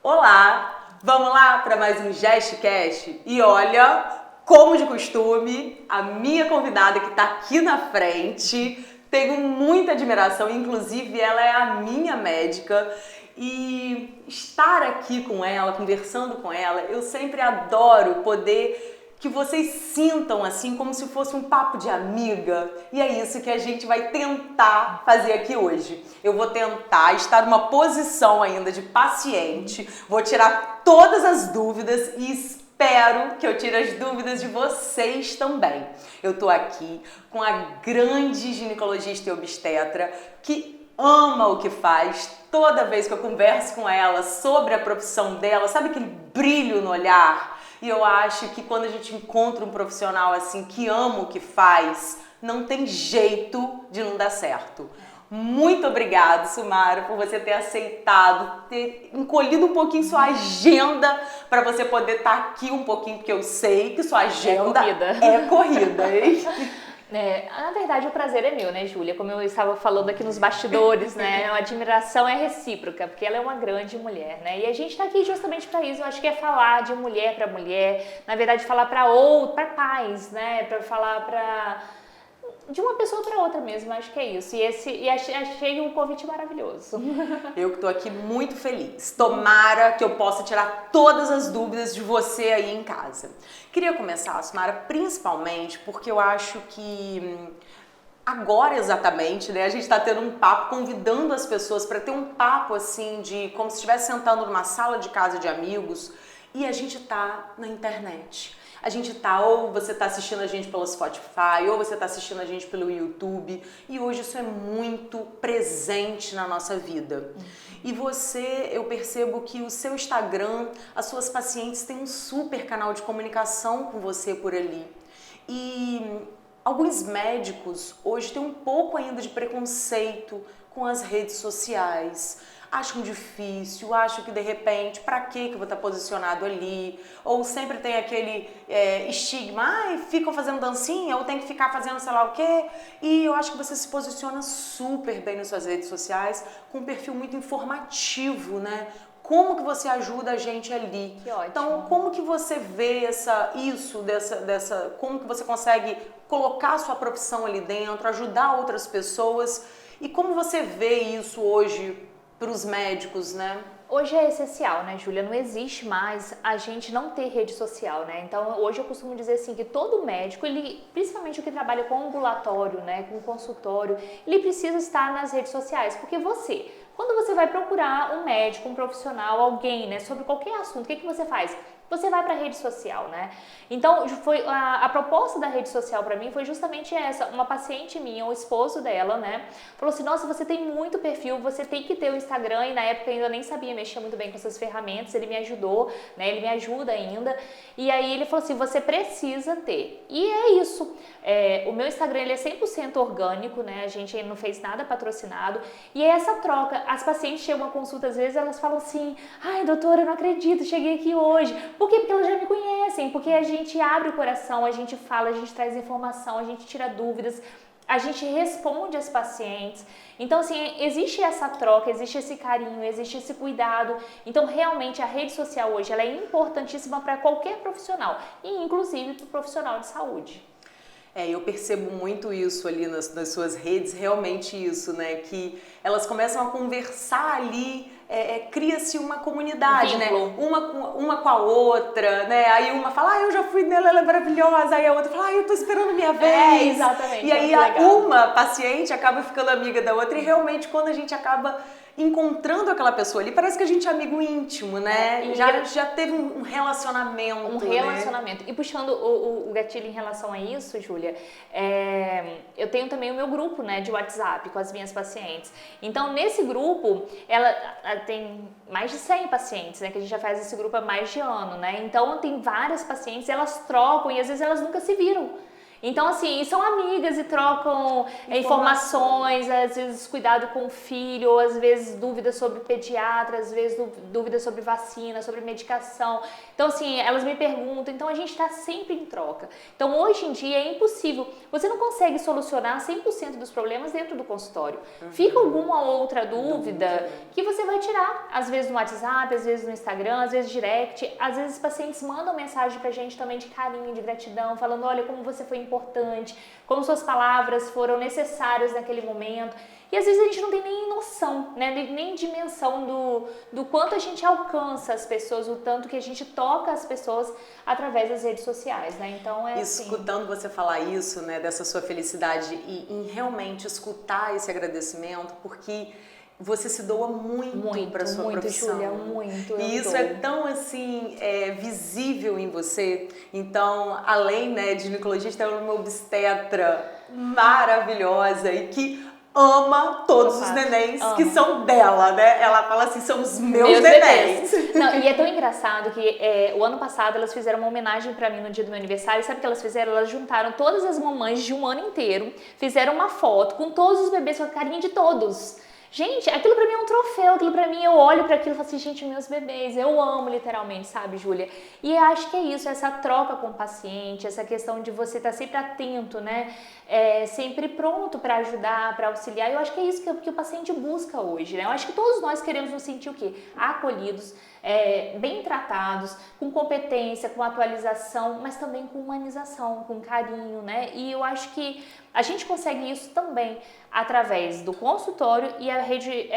Olá, vamos lá para mais um GestCast? E olha, como de costume, a minha convidada que está aqui na frente, tenho muita admiração, inclusive ela é a minha médica e estar aqui com ela, conversando com ela, eu sempre adoro poder que vocês sintam assim como se fosse um papo de amiga, e é isso que a gente vai tentar fazer aqui hoje. Eu vou tentar estar numa posição ainda de paciente, vou tirar todas as dúvidas e espero que eu tire as dúvidas de vocês também. Eu tô aqui com a grande ginecologista e obstetra que ama o que faz. Toda vez que eu converso com ela sobre a profissão dela, sabe aquele brilho no olhar? E eu acho que quando a gente encontra um profissional assim que ama o que faz, não tem jeito de não dar certo. Muito obrigada, Sumara, por você ter aceitado, ter encolhido um pouquinho sua agenda para você poder estar aqui um pouquinho, porque eu sei que sua agenda é corrida, hein? Na verdade, o prazer é meu, né, Júlia? Como eu estava falando aqui nos bastidores, né? A admiração é recíproca, porque ela é uma grande mulher, né? E a gente está aqui justamente para isso. Eu acho que é falar de mulher para mulher, na verdade, falar para pais, né? Para falar de uma pessoa para outra mesmo, acho que é isso. E achei um convite maravilhoso. Eu que tô aqui muito feliz. Tomara que eu possa tirar todas as dúvidas de você aí em casa. Queria começar, Sumara, principalmente porque eu acho que agora exatamente, né, a gente tá tendo um papo, convidando as pessoas para ter um papo assim de como se estivesse sentando numa sala de casa de amigos e a gente tá na internet. A gente tá, ou você tá assistindo a gente pelo Spotify, ou você tá assistindo a gente pelo YouTube, e hoje isso é muito presente na nossa vida. E você, eu percebo que o seu Instagram, as suas pacientes têm um super canal de comunicação com você por ali. E alguns médicos hoje têm um pouco ainda de preconceito com as redes sociais. Acham difícil, acham que de repente, pra que eu vou estar posicionado ali? Ou sempre tem aquele estigma, ficam fazendo dancinha, ou tem que ficar fazendo sei lá o quê. E eu acho que você se posiciona super bem nas suas redes sociais, com um perfil muito informativo, né? Como que você ajuda a gente ali? Que ótimo. Então, como que você vê como que você consegue colocar a sua profissão ali dentro, ajudar outras pessoas? E como você vê isso hoje para os médicos, né? Hoje é essencial, né, Júlia? Não existe mais a gente não ter rede social, né? Então, hoje eu costumo dizer assim que todo médico, ele, principalmente o que trabalha com ambulatório, né, com consultório, ele precisa estar nas redes sociais, porque quando você vai procurar um médico, um profissional, alguém, né, sobre qualquer assunto, o que você faz? Você vai para a rede social, né? Então, foi a proposta da rede social para mim foi justamente essa. Uma paciente minha, o esposo dela, né, falou assim, nossa, você tem muito perfil, você tem que ter o Instagram, e na época eu ainda nem sabia mexer muito bem com essas ferramentas, ele me ajudou, né, ele me ajuda ainda, e aí ele falou assim, você precisa ter. E é isso. O meu Instagram, ele é 100% orgânico, né, a gente não fez nada patrocinado, e é essa troca. As pacientes chegam à consulta, às vezes elas falam assim, ai, doutora, eu não acredito, cheguei aqui hoje. Por quê? Porque elas já me conhecem, porque a gente abre o coração, a gente fala, a gente traz informação, a gente tira dúvidas, a gente responde as pacientes. Então, assim, existe essa troca, existe esse carinho, existe esse cuidado. Então, realmente, a rede social hoje ela é importantíssima para qualquer profissional, e inclusive para o profissional de saúde. Eu percebo muito isso ali nas suas redes, realmente isso, né? Que elas começam a conversar ali, cria-se uma comunidade, né? Uma com a outra, né? Aí uma fala, eu já fui nela, ela é maravilhosa. Aí a outra fala, eu tô esperando a minha vez. Exatamente. E aí uma paciente acaba ficando amiga da outra e realmente quando a gente acaba encontrando aquela pessoa ali, parece que a gente é amigo íntimo, né? Já teve um relacionamento. Um relacionamento. Né? E puxando o gatilho em relação a isso, Júlia, eu tenho também o meu grupo, né, de WhatsApp com as minhas pacientes. Então, nesse grupo, ela tem mais de 100 pacientes, né, que a gente já faz esse grupo há mais de ano, né? Então, tem várias pacientes, elas trocam e às vezes elas nunca se viram. Então, assim, são amigas e trocam informações, às vezes cuidado com o filho, ou às vezes dúvidas sobre pediatra, às vezes dúvidas sobre vacina, sobre medicação. Então, assim, elas me perguntam, então a gente está sempre em troca. Então, hoje em dia é impossível, você não consegue solucionar 100% dos problemas dentro do consultório. Fica alguma outra dúvida que você vai tirar, às vezes no WhatsApp, às vezes no Instagram, às vezes direct, às vezes pacientes mandam mensagem pra gente também de carinho, de gratidão, falando, olha como você foi importante, como suas palavras foram necessárias naquele momento. E às vezes a gente não tem nem noção, né, nem dimensão do quanto a gente alcança as pessoas, o tanto que a gente toca as pessoas através das redes sociais, né? Então é escutando você falar isso, né, dessa sua felicidade e em realmente escutar esse agradecimento, porque você se doa muito para sua profissão. Júlia, muito. E isso é tão assim visível em você. Então, além, né, de ginecologista, ela é uma obstetra maravilhosa e que ama todos os nenéns que são dela, né? Ela fala assim, são os meus nenéns. Não, e é tão engraçado que o ano passado elas fizeram uma homenagem pra mim no dia do meu aniversário. Sabe o que elas fizeram? Elas juntaram todas as mamães de um ano inteiro, fizeram uma foto com todos os bebês, com a carinha de todos. Gente, aquilo pra mim é um troféu, aquilo pra mim, eu olho pra aquilo e falo assim, gente, meus bebês, eu amo literalmente, sabe, Júlia? E eu acho que é isso, essa troca com o paciente, essa questão de você estar sempre atento, né? Sempre pronto pra ajudar, pra auxiliar. Eu acho que é isso que o paciente busca hoje, né? Eu acho que todos nós queremos nos sentir o quê? Acolhidos, bem tratados, com competência, com atualização, mas também com humanização, com carinho, né? E eu acho que a gente consegue isso também através do consultório e a rede,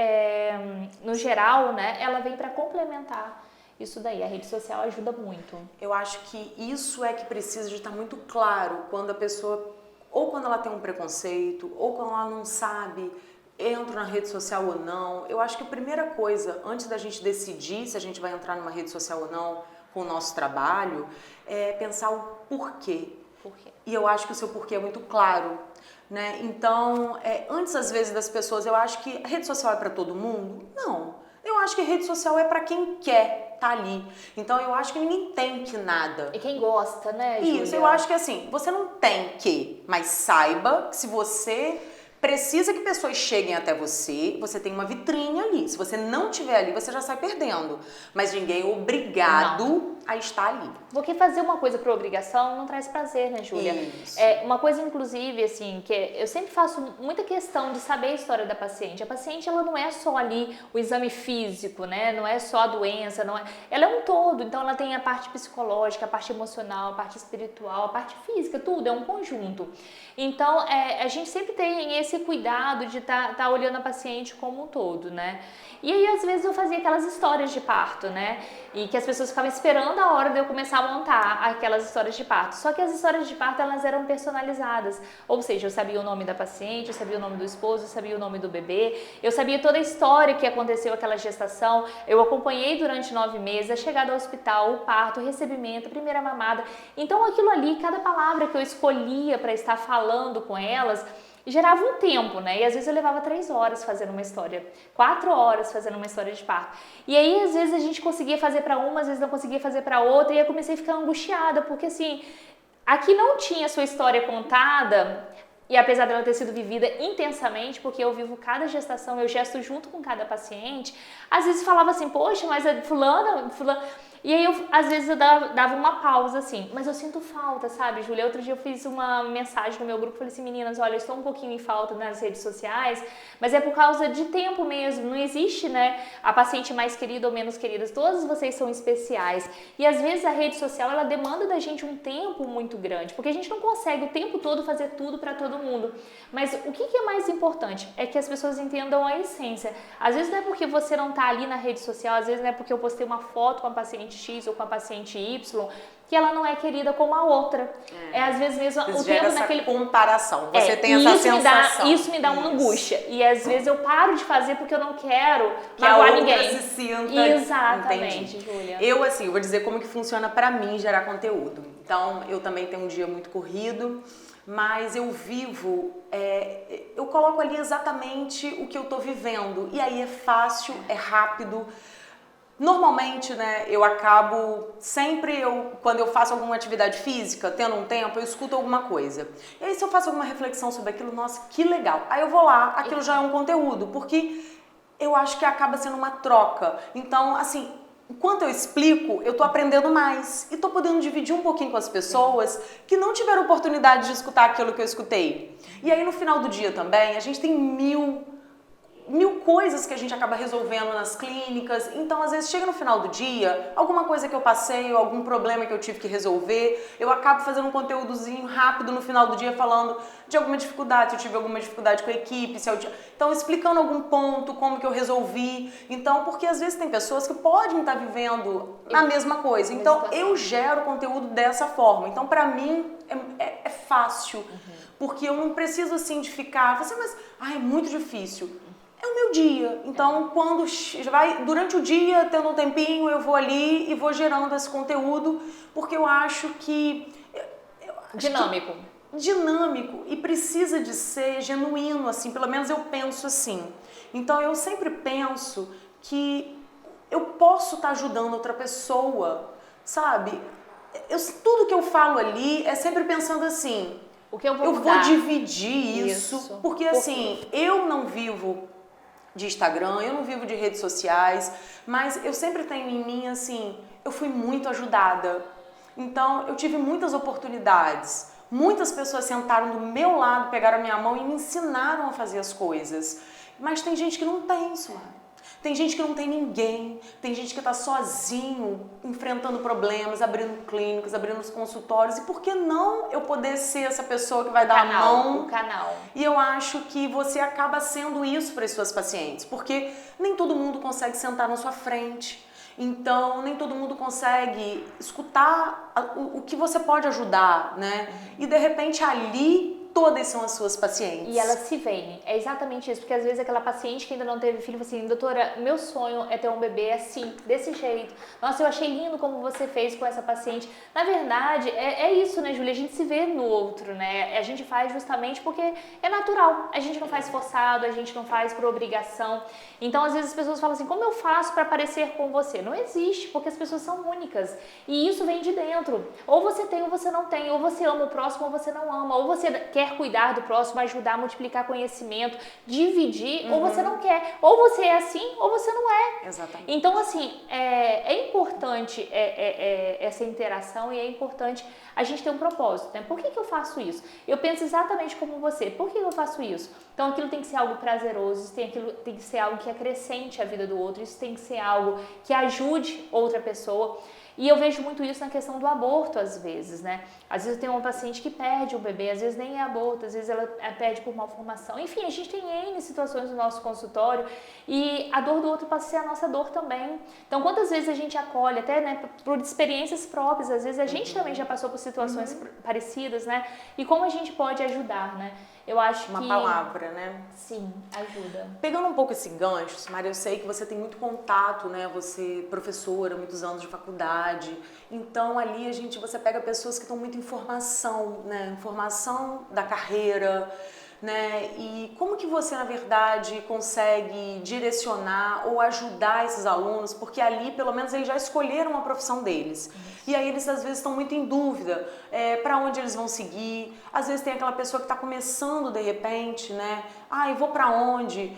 no geral, né, ela vem para complementar isso daí. A rede social ajuda muito. Eu acho que isso é que precisa de estar muito claro quando a pessoa, ou quando ela tem um preconceito, ou quando ela não sabe, entra na rede social ou não. Eu acho que a primeira coisa, antes da gente decidir se a gente vai entrar numa rede social ou não com o nosso trabalho, é pensar o porquê. E eu acho que o seu porquê é muito claro, né? Então, antes às vezes das pessoas, eu acho que a rede social é para todo mundo? Não. Eu acho que a rede social é para quem quer tá ali. Então, eu acho que ninguém tem que nada. E quem gosta, né, Júlia? Isso, eu acho que assim, você não tem que, mas saiba que se você precisa que pessoas cheguem até você, você tem uma vitrine ali. Se você não estiver ali, você já sai perdendo. Mas ninguém é obrigado a estar ali. Porque fazer uma coisa por obrigação não traz prazer, né, Júlia? Isso. Uma coisa, inclusive, assim, que eu sempre faço muita questão de saber a história da paciente. A paciente, ela não é só ali o exame físico, né? Não é só a doença, não é... Ela é um todo. Então, ela tem a parte psicológica, a parte emocional, a parte espiritual, a parte física, tudo. É um conjunto. Então, a gente sempre tem esse cuidado de tá olhando a paciente como um todo, né? E aí, às vezes, eu fazia aquelas histórias de parto, né? E que as pessoas ficavam esperando a hora de eu começar a montar aquelas histórias de parto. Só que as histórias de parto, elas eram personalizadas. Ou seja, eu sabia o nome da paciente, eu sabia o nome do esposo, eu sabia o nome do bebê, eu sabia toda a história que aconteceu aquela gestação, eu acompanhei durante 9 meses a chegada ao hospital, o parto, o recebimento, a primeira mamada. Então, aquilo ali, cada palavra que eu escolhia para estar falando com elas, gerava um tempo, né? E às vezes eu levava 3 horas fazendo uma história, 4 horas fazendo uma história de parto. E aí às vezes a gente conseguia fazer para uma, às vezes não conseguia fazer para outra, e eu comecei a ficar angustiada, porque assim, aqui não tinha a sua história contada, e apesar dela ter sido vivida intensamente, porque eu vivo cada gestação, eu gesto junto com cada paciente, às vezes falava assim, poxa, mas a fulana... E aí, às vezes, eu dava uma pausa, assim, mas eu sinto falta, sabe, Júlia? Outro dia eu fiz uma mensagem no meu grupo, falei assim, meninas, olha, eu estou um pouquinho em falta nas redes sociais, mas é por causa de tempo mesmo, não existe, né, a paciente mais querida ou menos querida, todas vocês são especiais. E às vezes a rede social, ela demanda da gente um tempo muito grande, porque a gente não consegue o tempo todo fazer tudo para todo mundo. Mas o que é mais importante? É que as pessoas entendam a essência. Às vezes não é porque você não tá ali na rede social, às vezes não é porque eu postei uma foto com a paciente X ou com a paciente Y, que ela não é querida como a outra. Às vezes mesmo o tempo naquele... comparação. Você tem essa sensação. Isso me dá uma angústia. E às vezes eu paro de fazer porque eu não quero que magoar a outra ninguém. se sinta. Exatamente, Júlia. Eu, assim, eu vou dizer como que funciona pra mim gerar conteúdo. Então, eu também tenho um dia muito corrido, mas eu vivo, eu coloco ali exatamente o que eu tô vivendo. E aí é fácil, é rápido. Normalmente, né, eu acabo sempre, quando eu faço alguma atividade física, tendo um tempo, eu escuto alguma coisa. E aí se eu faço alguma reflexão sobre aquilo, nossa, que legal. Aí eu vou lá, aquilo já é um conteúdo, porque eu acho que acaba sendo uma troca. Então, assim, enquanto eu explico, eu tô aprendendo mais. E tô podendo dividir um pouquinho com as pessoas que não tiveram oportunidade de escutar aquilo que eu escutei. E aí no final do dia também, a gente tem mil coisas que a gente acaba resolvendo nas clínicas. Então, às vezes, chega no final do dia, alguma coisa que eu passei, ou algum problema que eu tive que resolver, eu acabo fazendo um conteúdozinho rápido no final do dia falando de alguma dificuldade, se eu tive alguma dificuldade com a equipe, se eu... Então, explicando algum ponto, como que eu resolvi. Então, porque às vezes tem pessoas que podem estar vivendo a mesma coisa. Então, eu gero conteúdo dessa forma. Então, pra mim, é fácil. Porque eu não preciso, assim, de ficar... Você, mas, é muito difícil. É o meu dia. Então, quando vai durante o dia, tendo um tempinho, eu vou ali e vou gerando esse conteúdo, porque eu acho que Dinâmico. Dinâmico e precisa de ser genuíno, assim, pelo menos eu penso assim. Então, eu sempre penso que eu posso estar ajudando outra pessoa, sabe? Tudo que eu falo ali é sempre pensando assim, o que eu vou eu vou dividir isso, porque assim, eu não vivo de Instagram, eu não vivo de redes sociais, mas eu sempre tenho em mim, assim, eu fui muito ajudada. Então, eu tive muitas oportunidades. Muitas pessoas sentaram do meu lado, pegaram a minha mão e me ensinaram a fazer as coisas. Mas tem gente que não tem isso, mano. Tem gente que não tem ninguém, tem gente que está sozinho, enfrentando problemas, abrindo clínicas, abrindo os consultórios. E por que não eu poder ser essa pessoa que vai dar a mão? O canal. E eu acho que você acaba sendo isso para as suas pacientes, porque nem todo mundo consegue sentar na sua frente. Então, nem todo mundo consegue escutar o que você pode ajudar, né? E de repente ali todas são as suas pacientes. E elas se veem. É exatamente isso, porque às vezes aquela paciente que ainda não teve filho fala assim, doutora, meu sonho é ter um bebê assim, desse jeito. Nossa, eu achei lindo como você fez com essa paciente. Na verdade, é isso, né, Júlia? A gente se vê no outro, né? A gente faz justamente porque é natural. A gente não faz forçado, a gente não faz por obrigação. Então, às vezes as pessoas falam assim, como eu faço para parecer com você? Não existe, porque as pessoas são únicas. E isso vem de dentro. Ou você tem ou você não tem. Ou você ama o próximo ou você não ama. Ou você quer cuidar do próximo, ajudar a multiplicar conhecimento, dividir, ou você não quer. Ou você é assim, ou você não é. Exatamente. Então, assim, é importante essa interação e é importante a gente ter um propósito, né? Por que eu faço isso? Eu penso exatamente como você. Por que eu faço isso? Então, aquilo tem que ser algo prazeroso, aquilo tem que ser algo que acrescente a vida do outro, isso tem que ser algo que ajude outra pessoa. E eu vejo muito isso na questão do aborto, às vezes, né? Às vezes tem uma paciente que perde o bebê, às vezes nem é aborto, às vezes ela perde por malformação. Enfim, a gente tem N situações no nosso consultório e a dor do outro passa a ser a nossa dor também. Então, quantas vezes a gente acolhe, até né, por experiências próprias, às vezes a gente também já passou por situações parecidas, né? E como a gente pode ajudar, né? Eu acho Uma palavra, né? Sim, ajuda. Pegando um pouco esse gancho, Maria, eu sei que você tem muito contato, né? Você é professora, muitos anos de faculdade. Então, ali você pega pessoas que estão muito em formação, né? Informação da carreira, né? E como que você, na verdade, consegue direcionar ou ajudar esses alunos? Porque ali, pelo menos, eles já escolheram a profissão deles. E aí eles, às vezes, estão muito em dúvida para onde eles vão seguir. Às vezes tem aquela pessoa que está começando, de repente, né? Eu vou para onde?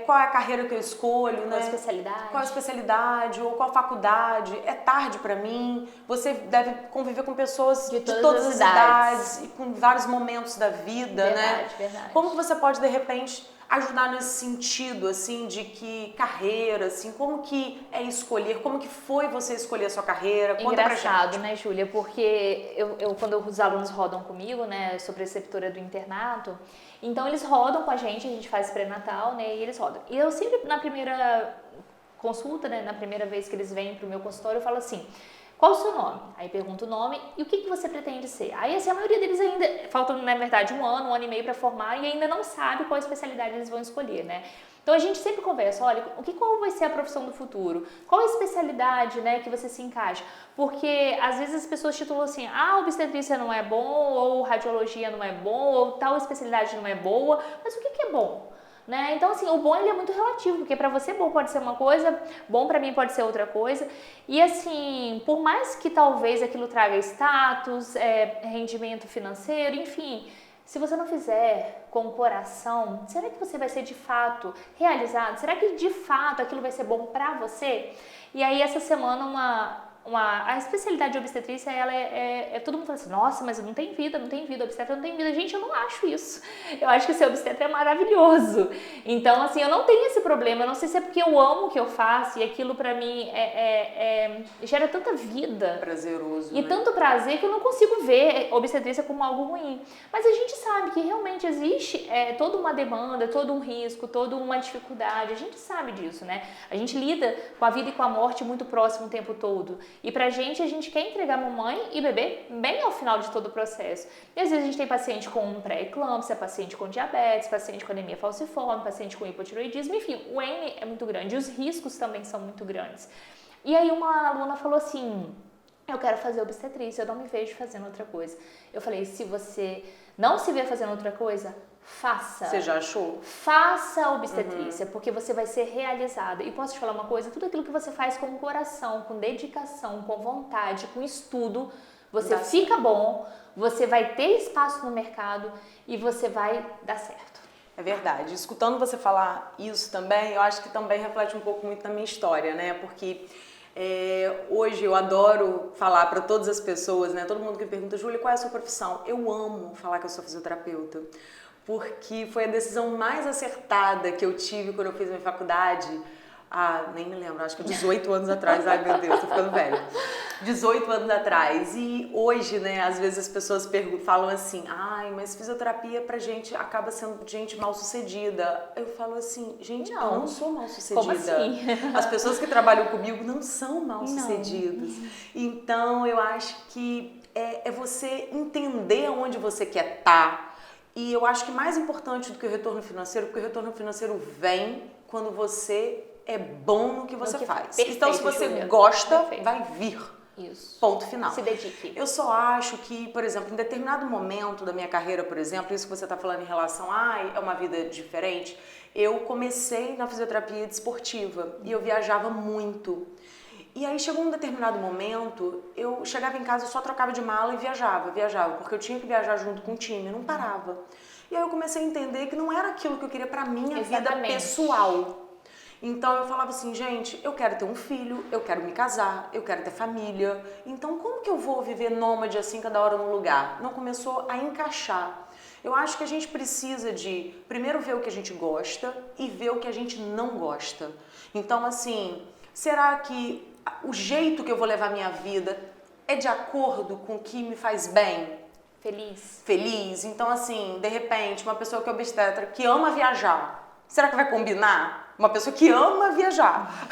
Qual é a carreira que eu escolho, né? Qual a especialidade? Qual a especialidade ou qual faculdade? É tarde para mim? Você deve conviver com pessoas de todas as idades e com vários momentos da vida, né? Verdade. Como que você pode, de repente, ajudar nesse sentido, assim, de que carreira, assim, como que é escolher, como que foi você escolher a sua carreira? Conta Engraçado, né, Júlia? Porque quando os alunos rodam comigo, né, eu sou preceptora do internato, então eles rodam com a gente faz pré-natal, né, e eles rodam. E eu sempre, na primeira consulta, né, na primeira vez que eles vêm pro meu consultório, eu falo assim, qual o seu nome? Aí pergunto o nome e o que você pretende ser. Aí assim, a maioria deles ainda, faltam na verdade um ano e meio para formar e ainda não sabe qual especialidade eles vão escolher, né? Então a gente sempre conversa, olha, qual vai ser a profissão do futuro? Qual a especialidade, né, que você se encaixa? Porque às vezes as pessoas titulam assim, obstetrícia não é bom, ou radiologia não é bom, ou tal especialidade não é boa, mas o que é bom? né? Então, assim, o bom ele é muito relativo, porque para você bom pode ser uma coisa, bom para mim pode ser outra coisa. E assim, por mais que talvez aquilo traga status, rendimento financeiro, enfim, se você não fizer com o coração, será que você vai ser de fato realizado? Será que de fato aquilo vai ser bom para você? E aí essa semana a especialidade de obstetrícia, ela todo mundo fala assim, nossa, mas não tem vida, obstetra não tem vida. Gente, eu não acho isso. Eu acho que ser obstetra é maravilhoso. Então, assim, eu não tenho esse problema. Eu não sei se é porque eu amo o que eu faço e aquilo pra mim gera tanta vida. Prazeroso, E né? tanto prazer que eu não consigo ver obstetrícia como algo ruim. Mas a gente sabe que realmente existe toda uma demanda, todo um risco, toda uma dificuldade. A gente sabe disso, né? A gente lida com a vida e com a morte muito próximo o tempo todo. E pra gente, a gente quer entregar mamãe e bebê bem ao final de todo o processo. E às vezes a gente tem paciente com pré-eclâmpsia, paciente com diabetes, paciente com anemia falciforme, paciente com hipotiroidismo, enfim, o N é muito grande e os riscos também são muito grandes. E aí uma aluna falou assim, eu quero fazer obstetrícia, eu não me vejo fazendo outra coisa. Eu falei, se você não se vê fazendo outra coisa, faça. Você já achou? Faça a obstetrícia, porque você vai ser realizada. E posso te falar uma coisa? Tudo aquilo que você faz com coração, com dedicação, com vontade, com estudo, você fica bom, você vai ter espaço no mercado e você vai dar certo. É verdade. Escutando você falar isso também, eu acho que também reflete um pouco muito na minha história, né? Porque hoje eu adoro falar para todas as pessoas, né? Todo mundo que me pergunta, Júlia, qual é a sua profissão? Eu amo falar que eu sou fisioterapeuta. Porque foi a decisão mais acertada que eu tive quando eu fiz minha faculdade. Nem me lembro, acho que 18 anos atrás. Ai, meu Deus, tô ficando velha. 18 anos atrás. E hoje, né, às vezes as pessoas falam assim, mas fisioterapia pra gente acaba sendo gente mal sucedida. Eu falo assim, gente, eu não sou mal sucedida. Como assim? As pessoas que trabalham comigo não são mal sucedidas. Então, eu acho que é você entender onde você quer estar. E eu acho que mais importante do que o retorno financeiro, porque o retorno financeiro vem quando você é bom no que você faz. Perfeito, então, se você Júlia. gosta, Perfeito. vai vir. Isso. Ponto final. Se dedique. Eu só acho que, por exemplo, em determinado momento da minha carreira, por exemplo, isso que você está falando em relação é uma vida diferente, eu comecei na fisioterapia desportiva e eu viajava muito. E aí chegou um determinado momento, eu chegava em casa, eu só trocava de mala e viajava, porque eu tinha que viajar junto com o time, não parava. E aí eu comecei a entender que não era aquilo que eu queria pra minha vida pessoal. Então eu falava assim, gente, eu quero ter um filho, eu quero me casar, eu quero ter família. Então como que eu vou viver nômade assim cada hora num lugar? Não começou a encaixar. Eu acho que a gente precisa de primeiro ver o que a gente gosta e ver o que a gente não gosta. Então assim, será que o jeito que eu vou levar a minha vida é de acordo com o que me faz bem? Feliz. Então, assim, de repente, uma pessoa que é obstetra, que ama viajar, será que vai combinar? Uma pessoa que ama viajar.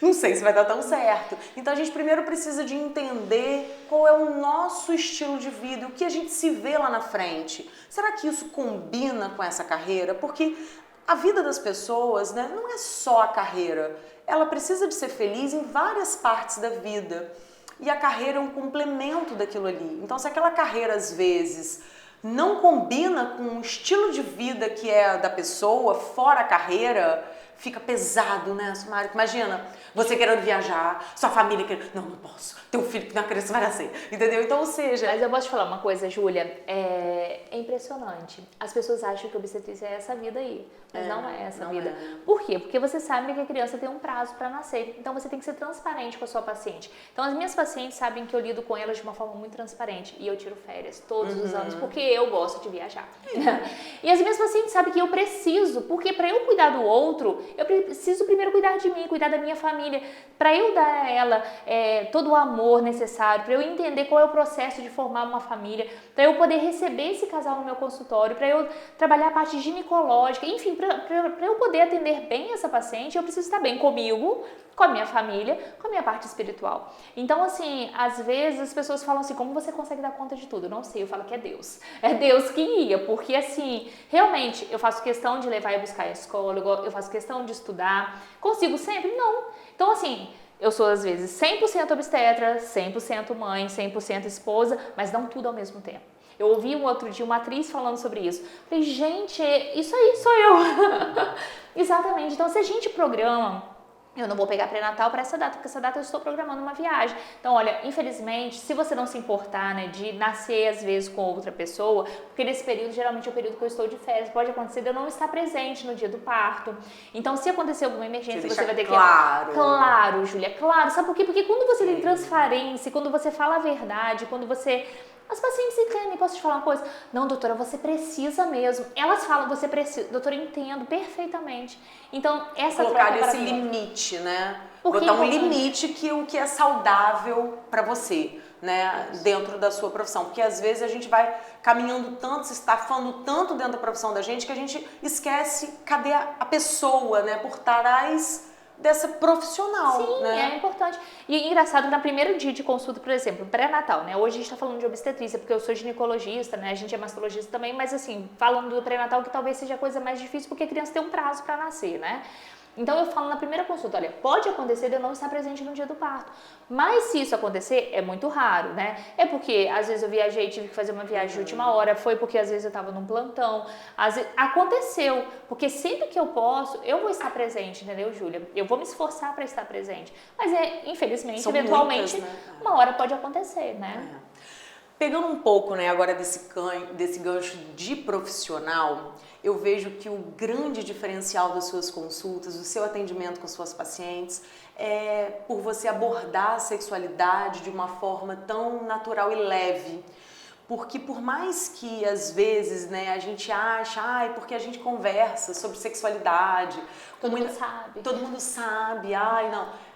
Não sei se vai dar tão certo. Então, a gente primeiro precisa de entender qual é o nosso estilo de vida, o que a gente se vê lá na frente. Será que isso combina com essa carreira? Porque a vida das pessoas, né, não é só a carreira. Ela precisa de ser feliz em várias partes da vida. E a carreira é um complemento daquilo ali. Então, se aquela carreira, às vezes, não combina com o estilo de vida que é da pessoa, fora a carreira, fica pesado, né, Sumário? Imagina, você querendo viajar, sua família querendo... Não posso. Ter um filho que não criança vai nascer. Entendeu? Então, ou seja... Mas eu posso te falar uma coisa, Júlia. É impressionante. As pessoas acham que obstetrícia é essa vida aí. Mas não é essa vida. Por quê? Porque você sabe que a criança tem um prazo para nascer. Então, você tem que ser transparente com a sua paciente. Então, as minhas pacientes sabem que eu lido com elas de uma forma muito transparente. E eu tiro férias todos os anos, porque eu gosto de viajar. E as minhas pacientes sabem que eu preciso, porque para eu cuidar do outro, eu preciso primeiro cuidar de mim, cuidar da minha família. Para eu dar a ela todo o amor necessário, para eu entender qual é o processo de formar uma família, para eu poder receber esse casal no meu consultório, para eu trabalhar a parte ginecológica, enfim, para eu poder atender bem essa paciente, eu preciso estar bem comigo, com a minha família, com a minha parte espiritual. Então, assim, às vezes as pessoas falam assim, como você consegue dar conta de tudo? Eu não sei, eu falo que é Deus. É Deus que guia, porque assim, realmente, eu faço questão de levar e buscar a escola, eu faço questão de estudar. Consigo sempre? Não. Então, assim, eu sou às vezes 100% obstetra, 100% mãe, 100% esposa, mas não tudo ao mesmo tempo. Eu ouvi um outro dia uma atriz falando sobre isso. Falei, gente, isso aí sou eu. Exatamente. Então, se a gente programa, eu não vou pegar pré-natal para essa data, porque essa data eu estou programando uma viagem. Então, olha, infelizmente, se você não se importar, né, de nascer às vezes com outra pessoa, porque nesse período, geralmente é o período que eu estou de férias, pode acontecer de eu não estar presente no dia do parto. Então, se acontecer alguma emergência, você vai ter que... Claro, Júlia, claro. Sabe por quê? Porque quando você tem transparência, quando você fala a verdade, quando você... As pacientes entendem, posso te falar uma coisa? Não, doutora, você precisa mesmo. Elas falam, você precisa. Doutora, eu entendo perfeitamente. Então, essa colocar troca esse limite, né? Botar um limite que o que é saudável para você, né? Dentro da sua profissão. Porque às vezes a gente vai caminhando tanto, se estafando tanto dentro da profissão da gente, que a gente esquece cadê a pessoa, né? Por trás dessa profissional. Sim, né? É importante. E é engraçado que no primeiro dia de consulta, por exemplo, pré-natal, né? Hoje a gente tá falando de obstetrícia, porque eu sou ginecologista, né? A gente é mastologista também, mas assim, falando do pré-natal, que talvez seja a coisa mais difícil, porque a criança tem um prazo para nascer, né? Então eu falo na primeira consulta, olha, pode acontecer de eu não estar presente no dia do parto, mas se isso acontecer, é muito raro, né? É porque às vezes eu viajei, tive que fazer uma viagem de última hora, foi porque às vezes eu estava num plantão, às vezes, aconteceu, porque sempre que eu posso, eu vou estar presente, entendeu, Júlia? Eu vou me esforçar para estar presente, mas infelizmente, São eventualmente, muitas, né? uma hora pode acontecer, né? Pegando um pouco, né, agora desse gancho de profissional, eu vejo que o grande diferencial das suas consultas, do seu atendimento com suas pacientes, é por você abordar a sexualidade de uma forma tão natural e leve. Porque por mais que às vezes, né, a gente acha, porque a gente conversa sobre sexualidade, Todo mundo sabe, não.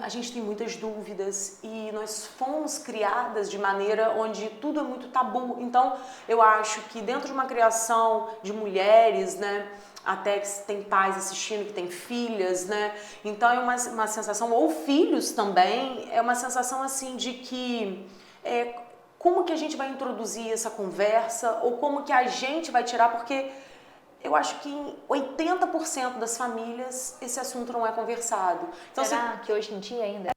A gente tem muitas dúvidas e nós fomos criadas de maneira onde tudo é muito tabu. Então, eu acho que dentro de uma criação de mulheres, né, até que tem pais assistindo que tem filhas, né, então é uma sensação, ou filhos também, é uma sensação assim de que como que a gente vai introduzir essa conversa ou como que a gente vai tirar, porque eu acho que em 80% das famílias esse assunto não é conversado. Então, será que hoje em dia ainda?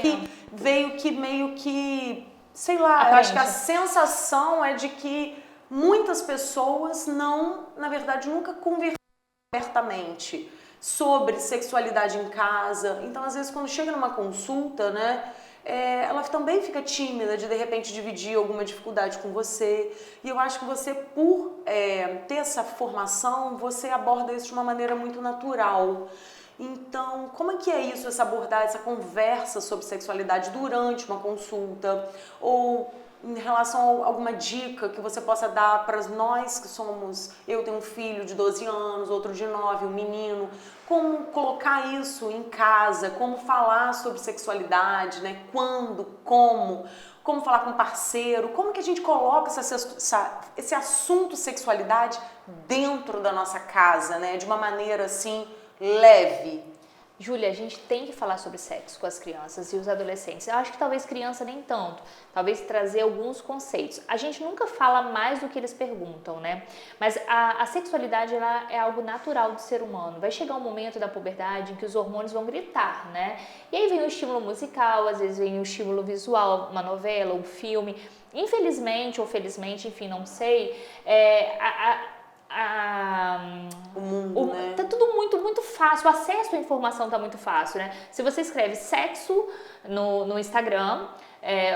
Que veio que meio que, sei lá, eu acho que a sensação é de que muitas pessoas não, na verdade, nunca conversaram abertamente sobre sexualidade em casa. Então, às vezes, quando chega numa consulta, né, ela também fica tímida de repente dividir alguma dificuldade com você. E eu acho que você, por ter essa formação, você aborda isso de uma maneira muito natural. Então, como é que é isso, essa abordagem, essa conversa sobre sexualidade durante uma consulta? Ou em relação a alguma dica que você possa dar para nós que somos... Eu tenho um filho de 12 anos, outro de 9, um menino. Como colocar isso em casa? Como falar sobre sexualidade, né? Quando, como falar com o parceiro? Como que a gente coloca esse assunto sexualidade dentro da nossa casa, né? De uma maneira assim... leve. Júlia, a gente tem que falar sobre sexo com as crianças e os adolescentes. Eu acho que talvez criança nem tanto, talvez trazer alguns conceitos. A gente nunca fala mais do que eles perguntam, né? Mas a sexualidade, ela é algo natural do ser humano. Vai chegar um momento da puberdade em que os hormônios vão gritar, né? E aí vem o estímulo musical, às vezes vem o estímulo visual, uma novela, um filme. Infelizmente ou felizmente, enfim, não sei, o mundo, né? Tá tudo muito fácil, o acesso à informação tá muito fácil, né? Se você escreve sexo no Instagram,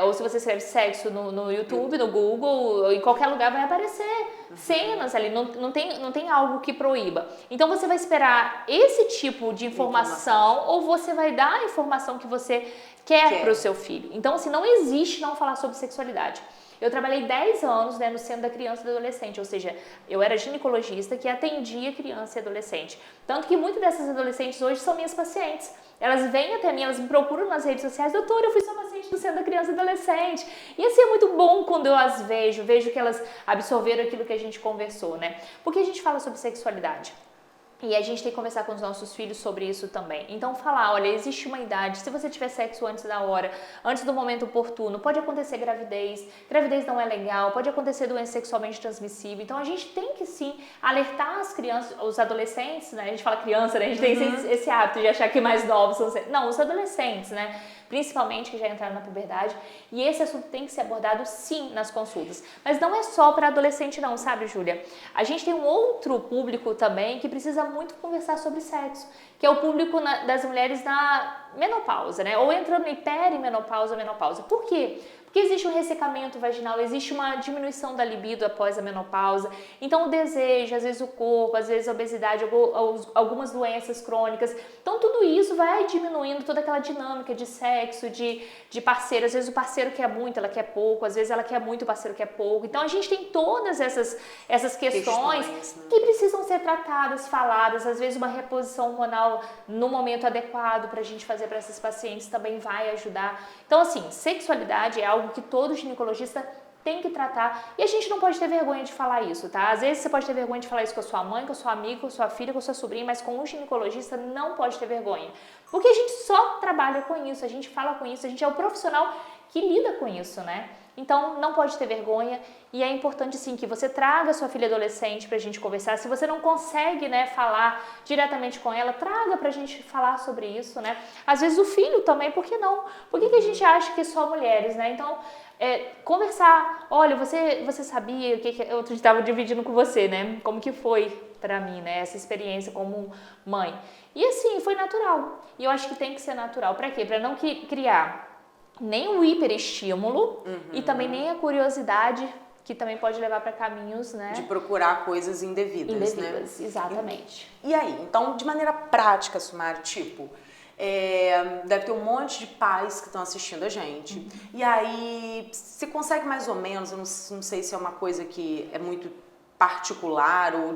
ou se você escreve sexo no YouTube, no Google, ou em qualquer lugar vai aparecer cenas ali, não tem algo que proíba. Então você vai esperar esse tipo de informação ou você vai dar a informação que você quer para o seu filho. Então, assim, não existe não falar sobre sexualidade. Eu trabalhei 10 anos, né, no Centro da Criança e do Adolescente, ou seja, eu era ginecologista que atendia criança e adolescente. Tanto que muitas dessas adolescentes hoje são minhas pacientes. Elas vêm até mim, elas me procuram nas redes sociais, doutora, eu fui sua paciente do Centro da Criança e Adolescente. E assim, é muito bom quando eu as vejo que elas absorveram aquilo que a gente conversou, né? Porque a gente fala sobre sexualidade. E a gente tem que conversar com os nossos filhos sobre isso também. Então falar, olha, existe uma idade, se você tiver sexo antes da hora, antes do momento oportuno, pode acontecer gravidez não é legal, pode acontecer doença sexualmente transmissível. Então a gente tem que sim alertar as crianças, os adolescentes, né? A gente fala criança, né? A gente tem esse hábito de achar que mais novos são... Não, os adolescentes, né? Principalmente que já entraram na puberdade, e esse assunto tem que ser abordado sim nas consultas. Mas não é só para adolescente não, sabe, Júlia? A gente tem um outro público também que precisa muito conversar sobre sexo, que é o público das mulheres na menopausa, né? Ou entrando em perimenopausa, menopausa. Por quê? Porque existe um ressecamento vaginal, existe uma diminuição da libido após a menopausa. Então o desejo, às vezes o corpo, às vezes a obesidade, algumas doenças crônicas. Então tudo isso vai diminuindo toda aquela dinâmica de sexo, de parceiro. Às vezes o parceiro quer muito, ela quer pouco. Às vezes ela quer muito, o parceiro quer pouco. Então a gente tem todas essas questões Né? que precisam ser tratadas, faladas. Às vezes uma reposição hormonal no momento adequado para a gente fazer para esses pacientes também vai ajudar. Então assim, sexualidade é algo que todo ginecologista tem que tratar, e a gente não pode ter vergonha de falar isso, tá? Às vezes você pode ter vergonha de falar isso com a sua mãe, com a sua amiga, com a sua filha, com a sua sobrinha, mas com um ginecologista não pode ter vergonha, porque a gente só trabalha com isso, a gente fala com isso, a gente é o profissional que lida com isso, né? Então não pode ter vergonha, e é importante sim que você traga sua filha adolescente pra gente conversar. Se você não consegue, né, falar diretamente com ela, traga pra gente falar sobre isso, né? Às vezes o filho também, por que não? Por que a gente acha que é só mulheres, né? Então, conversar, olha, você sabia o que eu estava dividindo com você, né? Como que foi pra mim, né? Essa experiência como mãe. E assim, foi natural. E eu acho que tem que ser natural. Pra quê? Pra não criar nem o hiperestímulo e também nem a curiosidade, que também pode levar para caminhos, né? De procurar coisas indevidas, né? Exatamente. E aí, então, de maneira prática, Sumari, tipo, deve ter um monte de pais que estão assistindo a gente. E aí, você consegue mais ou menos, eu não sei se é uma coisa que é muito particular ou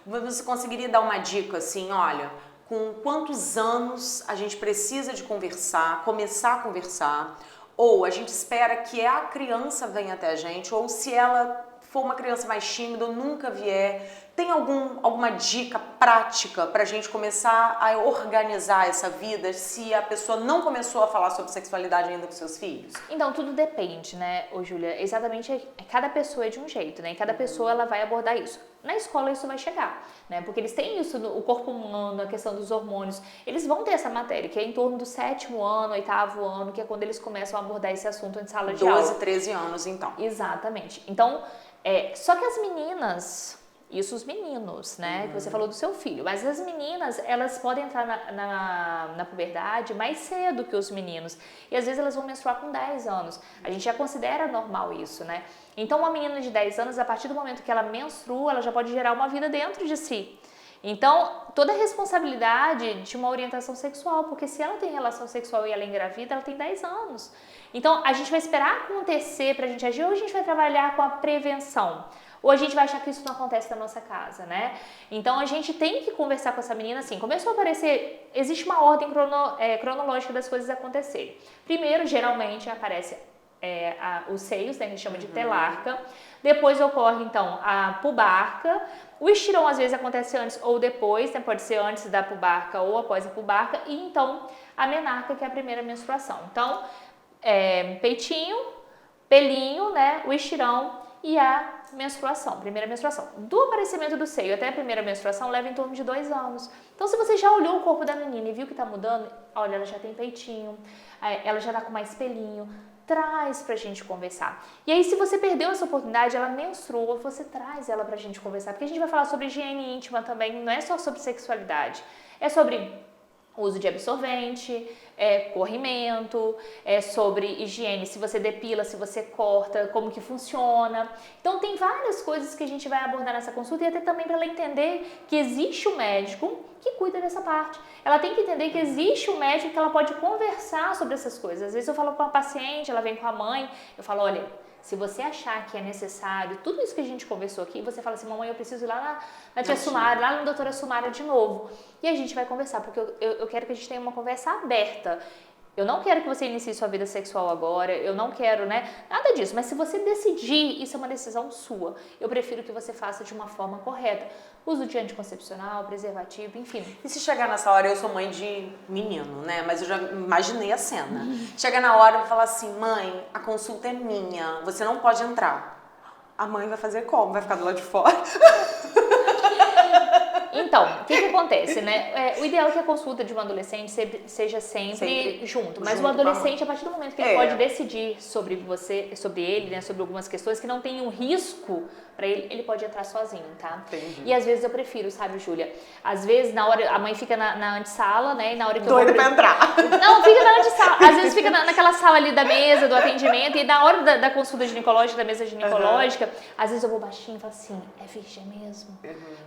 você conseguiria dar uma dica assim, olha, com quantos anos a gente precisa de conversar, começar a conversar, ou a gente espera que a criança venha até a gente, ou se ela for uma criança mais tímida ou nunca vier, tem alguma dica prática para a gente começar a organizar essa vida se a pessoa não começou a falar sobre sexualidade ainda com seus filhos? Então, tudo depende, né, Júlia? Exatamente, cada pessoa é de um jeito, né? E cada pessoa ela vai abordar isso. Na escola isso vai chegar, né? Porque eles têm isso, o corpo humano, a questão dos hormônios. Eles vão ter essa matéria, que é em torno do 7º ano, 8º ano, que é quando eles começam a abordar esse assunto em sala de aula. 12, 13 anos, então. Exatamente. Então, só que as meninas... Isso os meninos, né? Que você falou do seu filho. Mas as meninas, elas podem entrar na puberdade mais cedo que os meninos. E às vezes elas vão menstruar com 10 anos. A gente já considera normal isso, né? Então uma menina de 10 anos, a partir do momento que ela menstrua, ela já pode gerar uma vida dentro de si. Então, toda a responsabilidade de uma orientação sexual, porque se ela tem relação sexual e ela engravida, ela tem 10 anos. Então, a gente vai esperar acontecer pra gente agir, ou a gente vai trabalhar com a prevenção, ou a gente vai achar que isso não acontece na nossa casa, né? Então, a gente tem que conversar com essa menina assim, começou a aparecer, existe uma ordem cronológica das coisas acontecerem. Primeiro, geralmente, aparece os seios, né, que a gente chama de telarca. Depois ocorre, então, a pubarca. O estirão, às vezes, acontece antes ou depois, né? Pode ser antes da pubarca ou após a pubarca. E, então, a menarca, que é a primeira menstruação. Então, peitinho, pelinho, né? O estirão e a menstruação, primeira menstruação. Do aparecimento do seio até a primeira menstruação leva em torno de 2 anos. Então, se você já olhou o corpo da menina e viu que tá mudando, olha, ela já tem peitinho, ela já tá com mais pelinho, traz pra gente conversar. E aí, se você perdeu essa oportunidade, ela menstrua, você traz ela pra gente conversar, porque a gente vai falar sobre higiene íntima também, não é só sobre sexualidade, é sobre uso de absorvente, corrimento, sobre higiene, se você depila, se você corta, como que funciona. Então tem várias coisas que a gente vai abordar nessa consulta e até também para ela entender que existe um médico que cuida dessa parte. Ela tem que entender que existe um médico que ela pode conversar sobre essas coisas. Às vezes eu falo com a paciente, ela vem com a mãe, eu falo, olha, se você achar que é necessário, tudo isso que a gente conversou aqui, você fala assim, mamãe, eu preciso ir lá na tia Sumara, lá na doutora Sumara de novo. E a gente vai conversar, porque eu quero que a gente tenha uma conversa aberta. eu não quero que você inicie sua vida sexual agora, eu não quero, né, nada disso. Mas se você decidir, isso é uma decisão sua. Eu prefiro que você faça de uma forma correta. Uso de anticoncepcional, preservativo, enfim. E se chegar nessa hora, eu sou mãe de menino, né? Mas eu já imaginei a cena. Chega na hora e falar assim, mãe, a consulta é minha, você não pode entrar. A mãe vai fazer como? Vai ficar do lado de fora? Então, o que acontece, né? O ideal é que a consulta de um adolescente seja sempre junto. Mas o adolescente, a partir do momento que ele pode decidir sobre você, sobre ele, né? Sobre algumas questões que não tem um risco pra ele pode entrar sozinho, tá? Entendi. E às vezes eu prefiro, sabe, Júlia? Às vezes, na hora, a mãe fica na antessala, né? E na hora que doida pra entrar. Não, fica na antessala. Às vezes fica naquela sala ali da mesa, do atendimento, e na hora da consulta ginecológica, da mesa ginecológica, às vezes eu vou baixinho e falo assim, é virgem mesmo?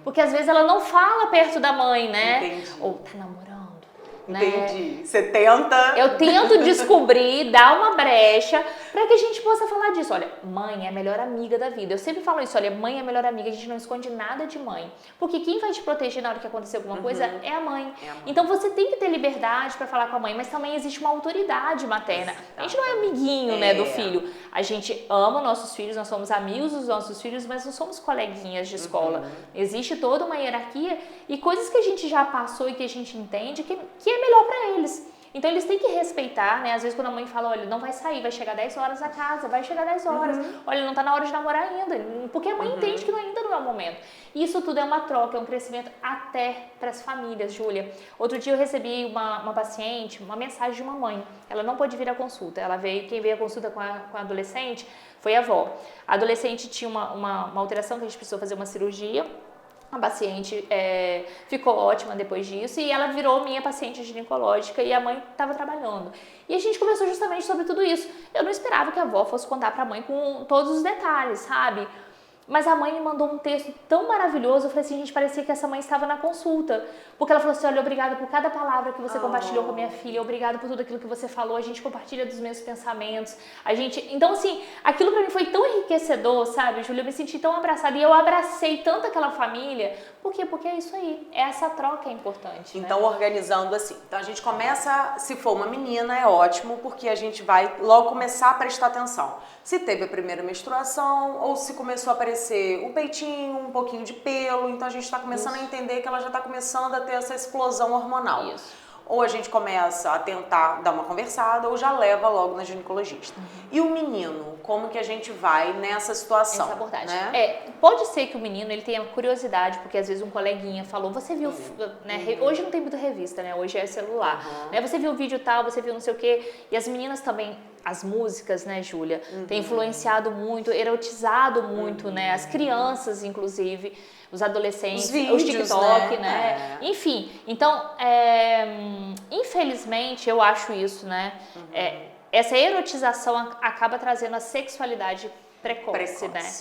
Porque às vezes ela não fala perto da mãe, né? Entendi. Ou tá namorando. Entendi. Né? Você tenta... Eu tento descobrir, dar uma brecha para que a gente possa falar disso. Olha, mãe é a melhor amiga da vida. Eu sempre falo isso, olha, mãe é a melhor amiga, a gente não esconde nada de mãe. Porque quem vai te proteger na hora que acontecer alguma coisa é a mãe. Então você tem que ter liberdade para falar com a mãe, mas também existe uma autoridade materna. A gente não é amiguinho, né, do filho. A gente ama nossos filhos, nós somos amigos dos nossos filhos, mas não somos coleguinhas de escola. Existe toda uma hierarquia e coisas que a gente já passou e que a gente entende que é melhor para eles. Então eles têm que respeitar, né? Às vezes quando a mãe fala, olha, não vai sair, vai chegar 10 horas na casa, vai chegar 10 horas. Olha, não tá na hora de namorar ainda. Porque a mãe entende que ainda não é o momento. Isso tudo é uma troca, é um crescimento até para as famílias, Júlia. Outro dia eu recebi uma paciente, uma mensagem de uma mãe. Ela não pôde vir à consulta. Quem veio à consulta com a adolescente foi a avó. A adolescente tinha uma alteração que a gente precisou fazer uma cirurgia. A paciente ficou ótima depois disso e ela virou minha paciente ginecológica e a mãe estava trabalhando. E a gente conversou justamente sobre tudo isso. Eu não esperava que a avó fosse contar para a mãe com todos os detalhes, sabe? Mas a mãe me mandou um texto tão maravilhoso, eu falei assim, gente, parecia que essa mãe estava na consulta. Porque ela falou assim, olha, obrigada por cada palavra que você compartilhou com a minha filha, obrigada por tudo aquilo que você falou, a gente compartilha dos mesmos pensamentos. Então, assim, aquilo pra mim foi tão enriquecedor, sabe, Júlia? Eu me senti tão abraçada e eu abracei tanto aquela família. Por quê? Porque é isso aí, essa troca é importante. Então, né? organizando assim. Então, a gente começa, se for uma menina, é ótimo, porque a gente vai logo começar a prestar atenção. Se teve a primeira menstruação ou se começou a aparecer um peitinho, um pouquinho de pelo, então a gente está começando a entender que ela já está começando a ter essa explosão hormonal. Isso. Ou a gente começa a tentar dar uma conversada ou já leva logo na ginecologista. E o menino, como que a gente vai nessa situação? Essa abordagem. Né? Pode ser que o menino ele tenha curiosidade, porque às vezes um coleguinha falou, você viu, né? Hoje não tem muita revista, né? Hoje é celular. Né? Você viu o vídeo tal, você viu não sei o quê. E as meninas também, as músicas, né, Júlia, tem influenciado muito, erotizado muito, né? As crianças, inclusive, os adolescentes, os vídeos, TikTok, né? Enfim, então, infelizmente, eu acho isso, né? Essa erotização acaba trazendo a sexualidade precoce. Né?